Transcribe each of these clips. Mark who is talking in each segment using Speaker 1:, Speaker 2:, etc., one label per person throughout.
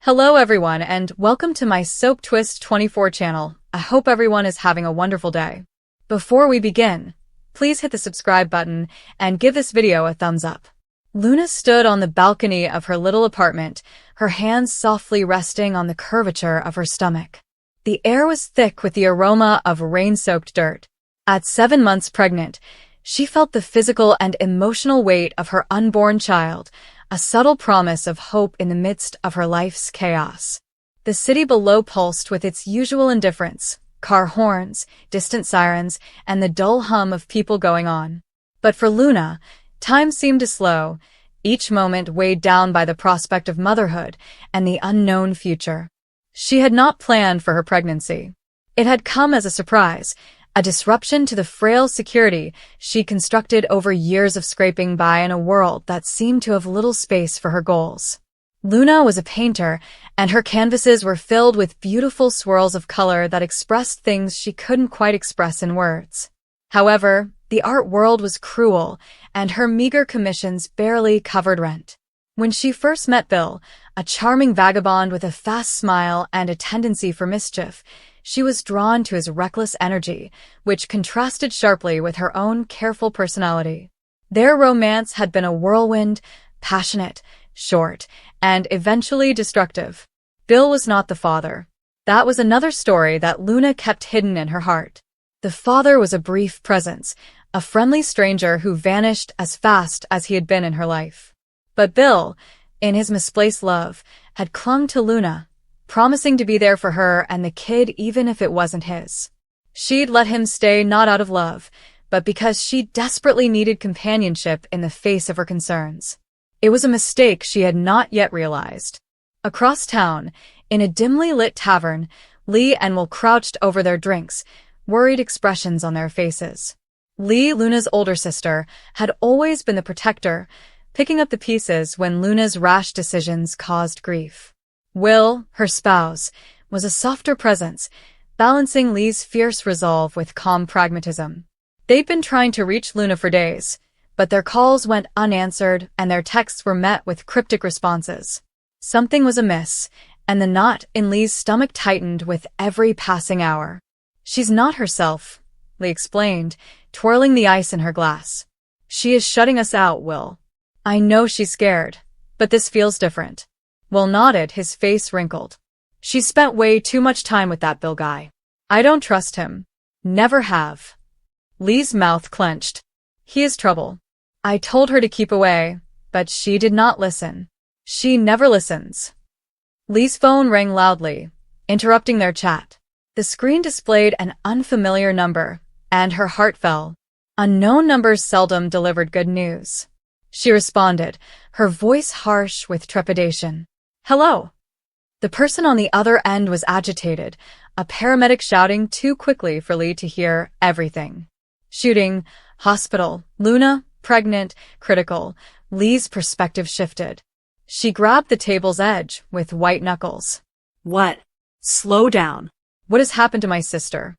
Speaker 1: Hello everyone and welcome to my Soap Twist 24 channel. I hope everyone is having a wonderful day. Before we begin, please hit the subscribe button and give this video a thumbs up. Luna stood on the balcony of her little apartment, her hands softly resting on the curvature of her stomach. The air was thick with the aroma of rain-soaked dirt. At 7 months pregnant, she felt the physical and emotional weight of her unborn child, a subtle promise of hope in the midst of her life's chaos. The city below pulsed with its usual indifference, car horns, distant sirens, and the dull hum of people going on. But for Luna, time seemed to slow, each moment weighed down by the prospect of motherhood and the unknown future. She had not planned for her pregnancy. It had come as a surprise, a disruption to the frail security she constructed over years of scraping by in a world that seemed to have little space for her goals. Luna was a painter, and her canvases were filled with beautiful swirls of color that expressed things she couldn't quite express in words. However, the art world was cruel, and her meager commissions barely covered rent. When she first met Bill, a charming vagabond with a fast smile and a tendency for mischief, she was drawn to his reckless energy, which contrasted sharply with her own careful personality. Their romance had been a whirlwind, passionate, short, and eventually destructive. Bill was not the father. That was another story that Luna kept hidden in her heart. The father was a brief presence, a friendly stranger who vanished as fast as he had been in her life. But Bill, in his misplaced love, had clung to Luna, promising to be there for her and the kid even if it wasn't his. She'd let him stay not out of love, but because she desperately needed companionship in the face of her concerns. It was a mistake she had not yet realized. Across town, in a dimly lit tavern, Lee and Will crouched over their drinks, worried expressions on their faces. Lee, Luna's older sister, had always been the protector, picking up the pieces when Luna's rash decisions caused grief. Will, her spouse, was a softer presence, balancing Lee's fierce resolve with calm pragmatism. They'd been trying to reach Luna for days, but their calls went unanswered and their texts were met with cryptic responses. Something was amiss, and the knot in Lee's stomach tightened with every passing hour. "She's not herself," Lee explained, twirling the ice in her glass. "She is shutting us out, Will. I know she's scared, but this feels different." Will nodded, his face wrinkled. "She's spent way too much time with that Bill guy. I don't trust him. Never have." Lee's mouth clenched. "He is trouble. I told her to keep away, but she did not listen. She never listens." Lee's phone rang loudly, interrupting their chat. The screen displayed an unfamiliar number, and her heart fell. Unknown numbers seldom delivered good news. She responded, her voice harsh with trepidation. "Hello." The person on the other end was agitated, a paramedic shouting too quickly for Lee to hear everything. "Shooting, hospital, Luna, pregnant, critical." Lee's perspective shifted. She grabbed the table's edge with white knuckles. "What? Slow down. What has happened to my sister?"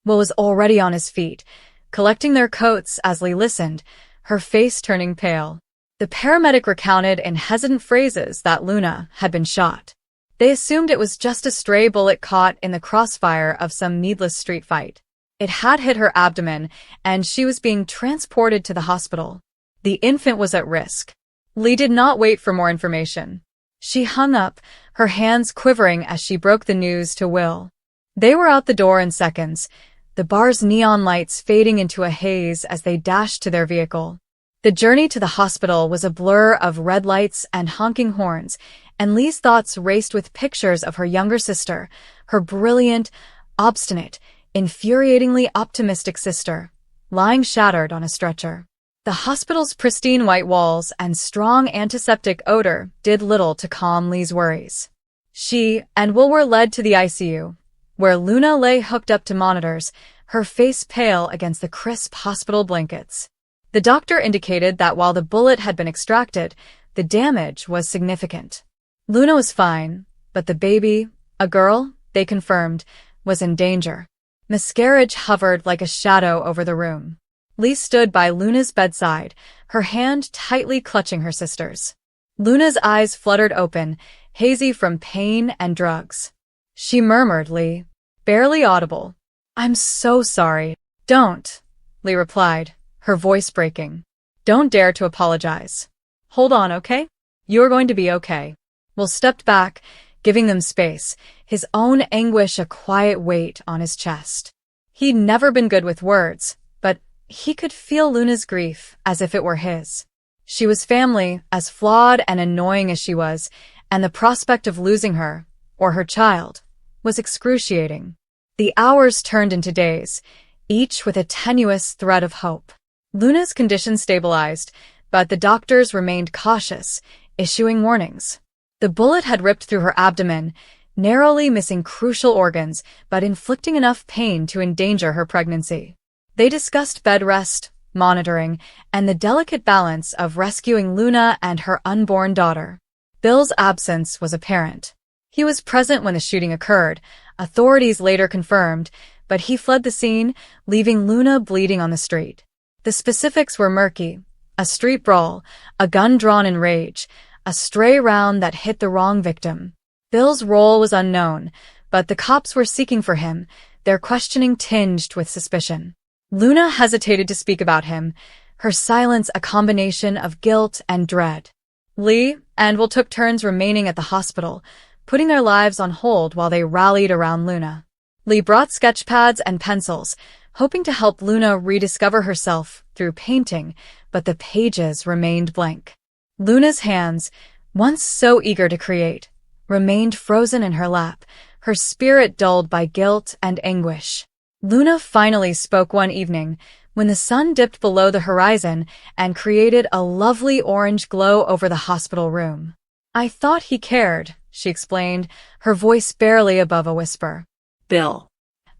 Speaker 1: Will was already on his feet, collecting their coats as Lee listened, her face turning pale. The paramedic recounted in hesitant phrases that Luna had been shot. They assumed it was just a stray bullet caught in the crossfire of some needless street fight. It had hit her abdomen, and she was being transported to the hospital. The infant was at risk. Lee did not wait for more information. She hung up, her hands quivering as she broke the news to Will. They were out the door in seconds, the bar's neon lights fading into a haze as they dashed to their vehicle. The journey to the hospital was a blur of red lights and honking horns, and Lee's thoughts raced with pictures of her younger sister, her brilliant, obstinate, infuriatingly optimistic sister, lying shattered on a stretcher. The hospital's pristine white walls and strong antiseptic odor did little to calm Lee's worries. She and Will were led to the ICU, where Luna lay hooked up to monitors, her face pale against the crisp hospital blankets. The doctor indicated that while the bullet had been extracted, the damage was significant. Luna was fine, but the baby, a girl, they confirmed, was in danger. Miscarriage hovered like a shadow over the room. Lee stood by Luna's bedside, her hand tightly clutching her sister's. Luna's eyes fluttered open, hazy from pain and drugs. She murmured, "Lee," barely audible. "I'm so sorry." "Don't," Lee replied, her voice breaking. "Don't dare to apologize. Hold on, okay? You're going to be okay." Will stepped back, giving them space, his own anguish a quiet weight on his chest. He'd never been good with words, but he could feel Luna's grief as if it were his. She was family, as flawed and annoying as she was, and the prospect of losing her, or her child, was excruciating. The hours turned into days, each with a tenuous thread of hope. Luna's condition stabilized, but the doctors remained cautious, issuing warnings. The bullet had ripped through her abdomen, narrowly missing crucial organs, but inflicting enough pain to endanger her pregnancy. They discussed bed rest, monitoring, and the delicate balance of rescuing Luna and her unborn daughter. Bill's absence was apparent. He was present when the shooting occurred, authorities later confirmed, but he fled the scene, leaving Luna bleeding on the street. The specifics were murky: a street brawl, a gun drawn in rage, a stray round that hit the wrong victim. Bill's role was unknown, but the cops were seeking for him, their questioning tinged with suspicion. Luna hesitated to speak about him, her silence a combination of guilt and dread. Lee and Will took turns remaining at the hospital, putting their lives on hold while they rallied around Luna. Lee brought sketch pads and pencils, hoping to help Luna rediscover herself through painting, but the pages remained blank. Luna's hands, once so eager to create, remained frozen in her lap, her spirit dulled by guilt and anguish. Luna finally spoke one evening, when the sun dipped below the horizon and created a lovely orange glow over the hospital room. "I thought he cared," she explained, her voice barely above a whisper.
Speaker 2: "Bill."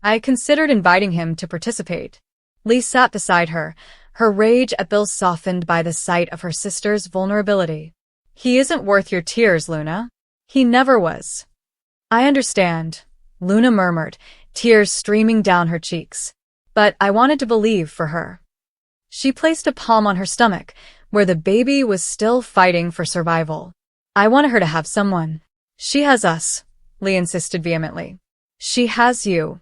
Speaker 1: "I considered inviting him to participate." Lee sat beside her, her rage at Bill softened by the sight of her sister's vulnerability. "He isn't worth your tears, Luna. He never was." "I understand," Luna murmured, tears streaming down her cheeks. "But I wanted to believe for her." She placed a palm on her stomach, where the baby was still fighting for survival. "I wanted her to have someone." "She has us," Lee insisted vehemently. "She has you.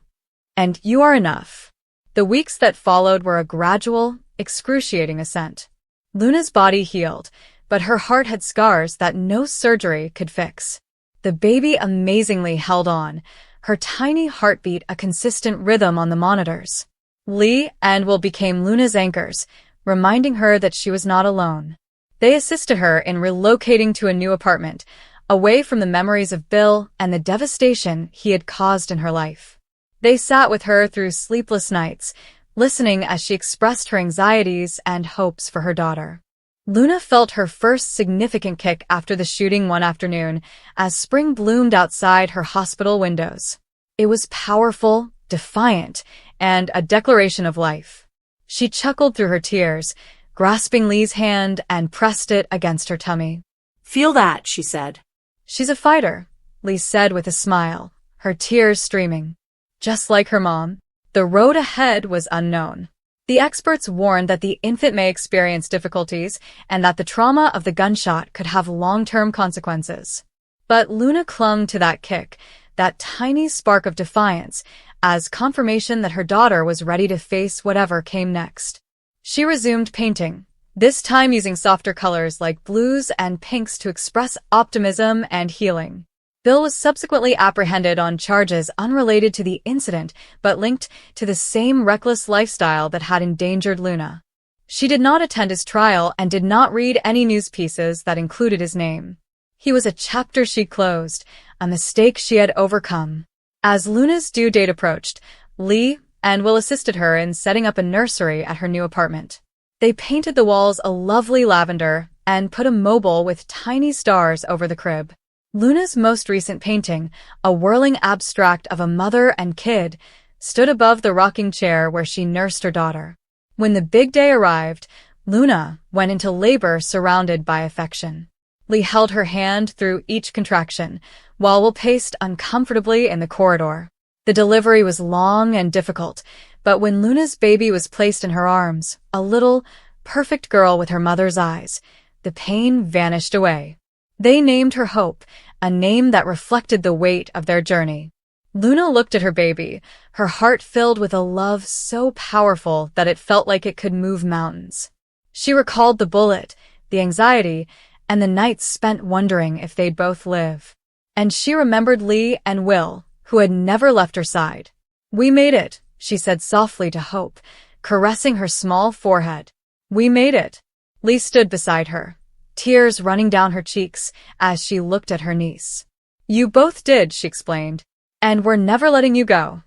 Speaker 1: And you are enough." The weeks that followed were a gradual, excruciating ascent. Luna's body healed, but her heart had scars that no surgery could fix. The baby amazingly held on, her tiny heartbeat a consistent rhythm on the monitors. Lee and Will became Luna's anchors, reminding her that she was not alone. They assisted her in relocating to a new apartment, away from the memories of Bill and the devastation he had caused in her life. They sat with her through sleepless nights, listening as she expressed her anxieties and hopes for her daughter. Luna felt her first significant kick after the shooting one afternoon, as spring bloomed outside her hospital windows. It was powerful, defiant, and a declaration of life. She chuckled through her tears, grasping Lee's hand and pressed it against her tummy.
Speaker 2: "Feel that," she said.
Speaker 1: "She's a fighter," Lee said with a smile, her tears streaming. Just like her mom, the road ahead was unknown. The experts warned that the infant may experience difficulties and that the trauma of the gunshot could have long-term consequences. But Luna clung to that kick, that tiny spark of defiance, as confirmation that her daughter was ready to face whatever came next. She resumed painting, this time using softer colors like blues and pinks to express optimism and healing. Bill was subsequently apprehended on charges unrelated to the incident but linked to the same reckless lifestyle that had endangered Luna. She did not attend his trial and did not read any news pieces that included his name. He was a chapter she closed, a mistake she had overcome. As Luna's due date approached, Lee and Will assisted her in setting up a nursery at her new apartment. They painted the walls a lovely lavender and put a mobile with tiny stars over the crib. Luna's most recent painting, a whirling abstract of a mother and kid, stood above the rocking chair where she nursed her daughter. When the big day arrived, Luna went into labor surrounded by affection. Lee held her hand through each contraction, while Will paced uncomfortably in the corridor. The delivery was long and difficult, but when Luna's baby was placed in her arms, a little, perfect girl with her mother's eyes, the pain vanished away. They named her Hope, a name that reflected the weight of their journey. Luna looked at her baby, her heart filled with a love so powerful that it felt like it could move mountains. She recalled the bullet, the anxiety, and the nights spent wondering if they'd both live. And she remembered Lee and Will, who had never left her side. "We made it," she said softly to Hope, caressing her small forehead. "We made it." Lee stood beside her, tears running down her cheeks as she looked at her niece. "You both did," she explained, "and we're never letting you go."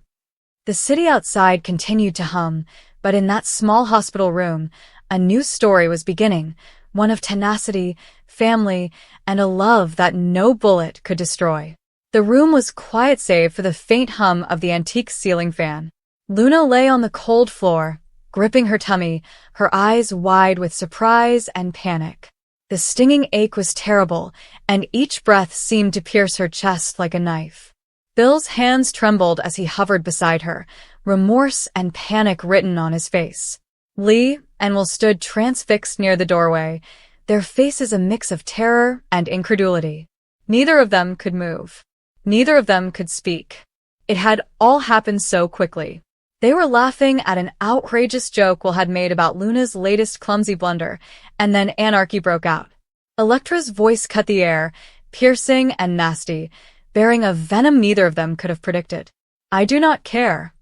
Speaker 1: The city outside continued to hum, but in that small hospital room, a new story was beginning, one of tenacity, family, and a love that no bullet could destroy. The room was quiet save for the faint hum of the antique ceiling fan. Luna lay on the cold floor, gripping her tummy, her eyes wide with surprise and panic. The stinging ache was terrible, and each breath seemed to pierce her chest like a knife. Bill's hands trembled as he hovered beside her, remorse and panic written on his face. Lee and Will stood transfixed near the doorway, their faces a mix of terror and incredulity. Neither of them could move. Neither of them could speak. It had all happened so quickly. They were laughing at an outrageous joke Will had made about Luna's latest clumsy blunder, and then anarchy broke out. Elektra's voice cut the air, piercing and nasty, bearing a venom neither of them could have predicted. "I do not care,"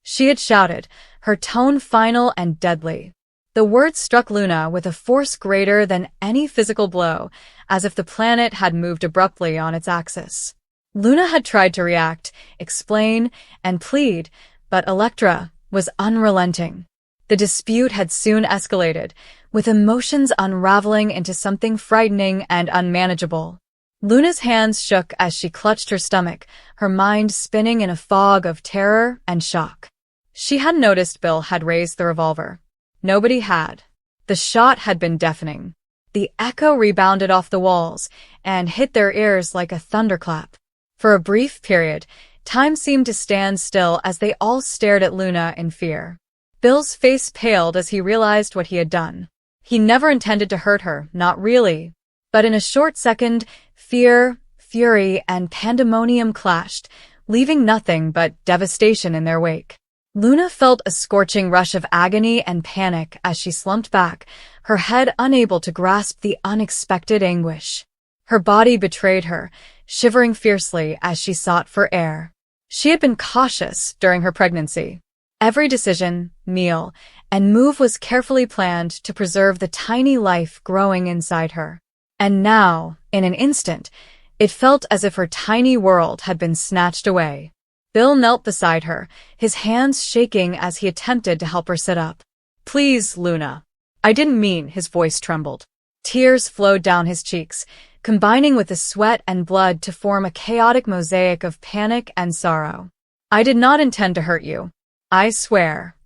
Speaker 1: she had shouted, her tone final and deadly. The words struck Luna with a force greater than any physical blow, as if the planet had moved abruptly on its axis. Luna had tried to react, explain, and plead, but Elektra was unrelenting. The dispute had soon escalated, with emotions unraveling into something frightening and unmanageable. Luna's hands shook as she clutched her stomach, her mind spinning in a fog of terror and shock. She had noticed Bill had raised the revolver. Nobody had. The shot had been deafening. The echo rebounded off the walls and hit their ears like a thunderclap. For a brief period, time seemed to stand still as they all stared at Luna in fear. Bill's face paled as he realized what he had done. He never intended to hurt her, not really. But in a short second, fear, fury, and pandemonium clashed, leaving nothing but devastation in their wake. Luna felt a scorching rush of agony and panic as she slumped back, her head unable to grasp the unexpected anguish. Her body betrayed her, shivering fiercely as she sought for air. She had been cautious during her pregnancy. Every decision, meal, and move was carefully planned to preserve the tiny life growing inside her. And now, in an instant, it felt as if her tiny world had been snatched away. Bill knelt beside her, his hands shaking as he attempted to help her sit up. "Please, Luna." "I didn't mean," his voice trembled. Tears flowed down his cheeks, combining with the sweat and blood to form a chaotic mosaic of panic and sorrow. "I did not intend to hurt you. I swear."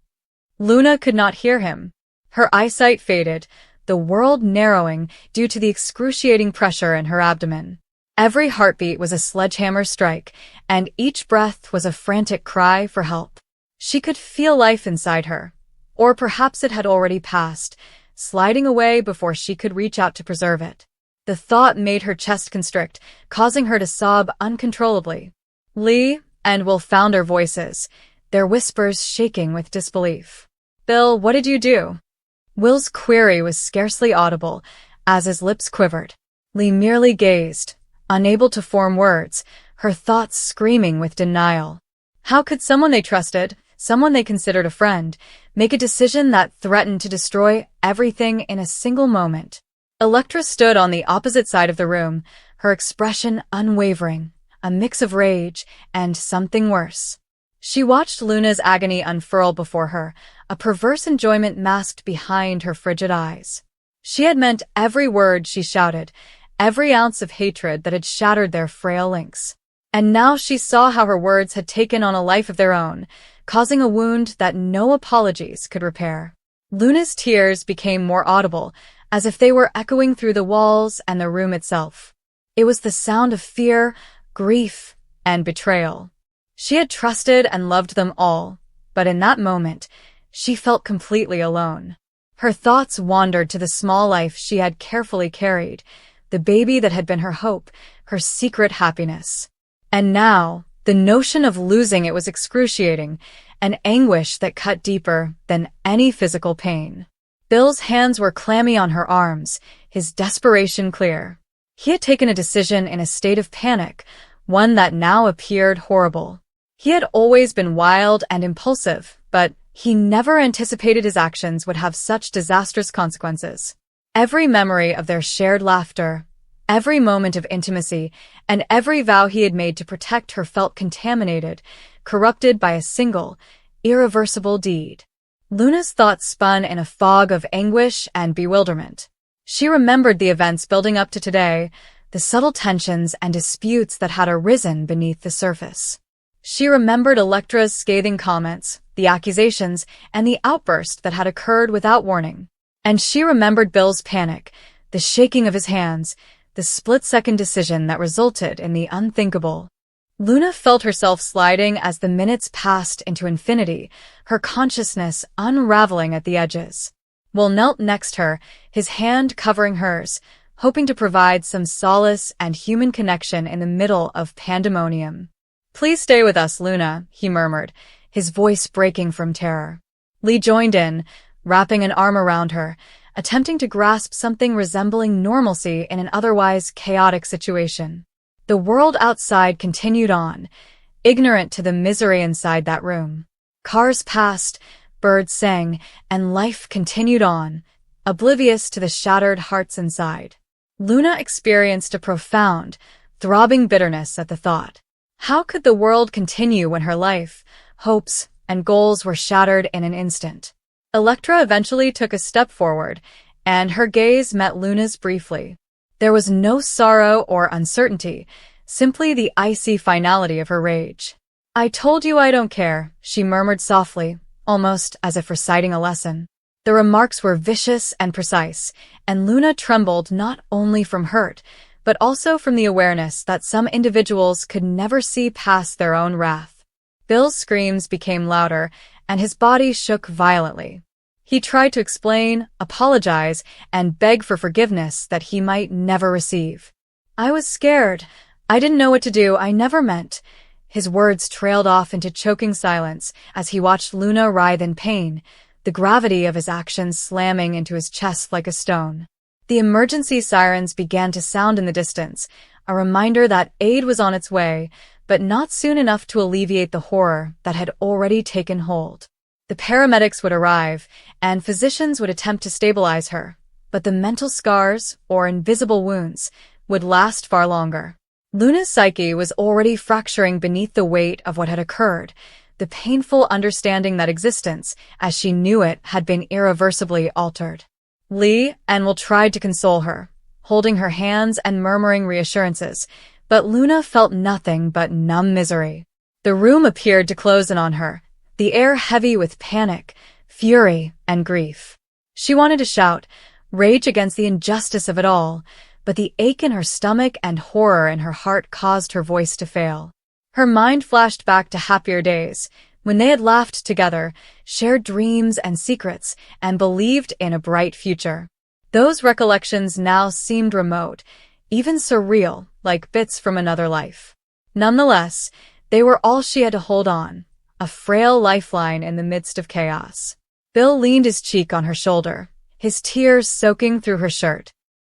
Speaker 1: Luna could not hear him. Her eyesight faded, the world narrowing due to the excruciating pressure in her abdomen. Every heartbeat was a sledgehammer strike, and each breath was a frantic cry for help. She could feel life inside her, or perhaps it had already passed, sliding away before she could reach out to preserve it. The thought made her chest constrict, causing her to sob uncontrollably. Lee and Will found their voices, their whispers shaking with disbelief. "Bill, what did you do?" Will's query was scarcely audible, as his lips quivered. Lee merely gazed, unable to form words, her thoughts screaming with denial. How could someone they trusted, someone they considered a friend, make a decision that threatened to destroy everything in a single moment? Elektra stood on the opposite side of the room, her expression unwavering, a mix of rage and something worse. She watched Luna's agony unfurl before her, a perverse enjoyment masked behind her frigid eyes. She had meant every word she shouted, every ounce of hatred that had shattered their frail links. And now she saw how her words had taken on a life of their own, causing a wound that no apologies could repair. Luna's tears became more audible, as if they were echoing through the walls and the room itself. It was the sound of fear, grief, and betrayal. She had trusted and loved them all, but in that moment, she felt completely alone. Her thoughts wandered to the small life she had carefully carried, the baby that had been her hope, her secret happiness. And now, the notion of losing it was excruciating, an anguish that cut deeper than any physical pain. Bill's hands were clammy on her arms, his desperation clear. He had taken a decision in a state of panic, one that now appeared horrible. He had always been wild and impulsive, but he never anticipated his actions would have such disastrous consequences. Every memory of their shared laughter, every moment of intimacy, and every vow he had made to protect her felt contaminated, corrupted by a single, irreversible deed. Luna's thoughts spun in a fog of anguish and bewilderment. She remembered the events building up to today, the subtle tensions and disputes that had arisen beneath the surface. She remembered Electra's scathing comments, the accusations, and the outburst that had occurred without warning. And she remembered Bill's panic, the shaking of his hands, the split-second decision that resulted in the unthinkable. Luna felt herself sliding as the minutes passed into infinity, her consciousness unraveling at the edges. Will knelt next her, his hand covering hers, hoping to provide some solace and human connection in the middle of pandemonium. "Please stay with us, Luna," he murmured, his voice breaking from terror. Lee joined in, wrapping an arm around her, attempting to grasp something resembling normalcy in an otherwise chaotic situation. The world outside continued on, ignorant to the misery inside that room. Cars passed, birds sang, and life continued on, oblivious to the shattered hearts inside. Luna experienced a profound, throbbing bitterness at the thought. How could the world continue when her life, hopes, and goals were shattered in an instant? Electra eventually took a step forward, and her gaze met Luna's briefly. There was no sorrow or uncertainty, simply the icy finality of her rage. "I told you I don't care," she murmured softly, almost as if reciting a lesson. The remarks were vicious and precise, and Luna trembled not only from hurt, but also from the awareness that some individuals could never see past their own wrath. Bill's screams became louder, and his body shook violently. He tried to explain, apologize, and beg for forgiveness that he might never receive. "I was scared. I didn't know what to do. I never meant." His words trailed off into choking silence as he watched Luna writhe in pain, the gravity of his actions slamming into his chest like a stone. The emergency sirens began to sound in the distance, a reminder that aid was on its way, but not soon enough to alleviate the horror that had already taken hold. The paramedics would arrive, and physicians would attempt to stabilize her, but the mental scars, or invisible wounds, would last far longer. Luna's psyche was already fracturing beneath the weight of what had occurred, the painful understanding that existence, as she knew it, had been irreversibly altered. Lee and Will tried to console her, holding her hands and murmuring reassurances, but Luna felt nothing but numb misery. The room appeared to close in on her, the air heavy with panic, fury, and grief. She wanted to shout, rage against the injustice of it all, but the ache in her stomach and horror in her heart caused her voice to fail. Her mind flashed back to happier days, when they had laughed together, shared dreams and secrets, and believed in a bright future. Those recollections now seemed remote, even surreal, like bits from another life. Nonetheless, they were all she had to hold on, a frail lifeline in the midst of chaos. Bill leaned his cheek on her shoulder, his tears soaking through her shirt.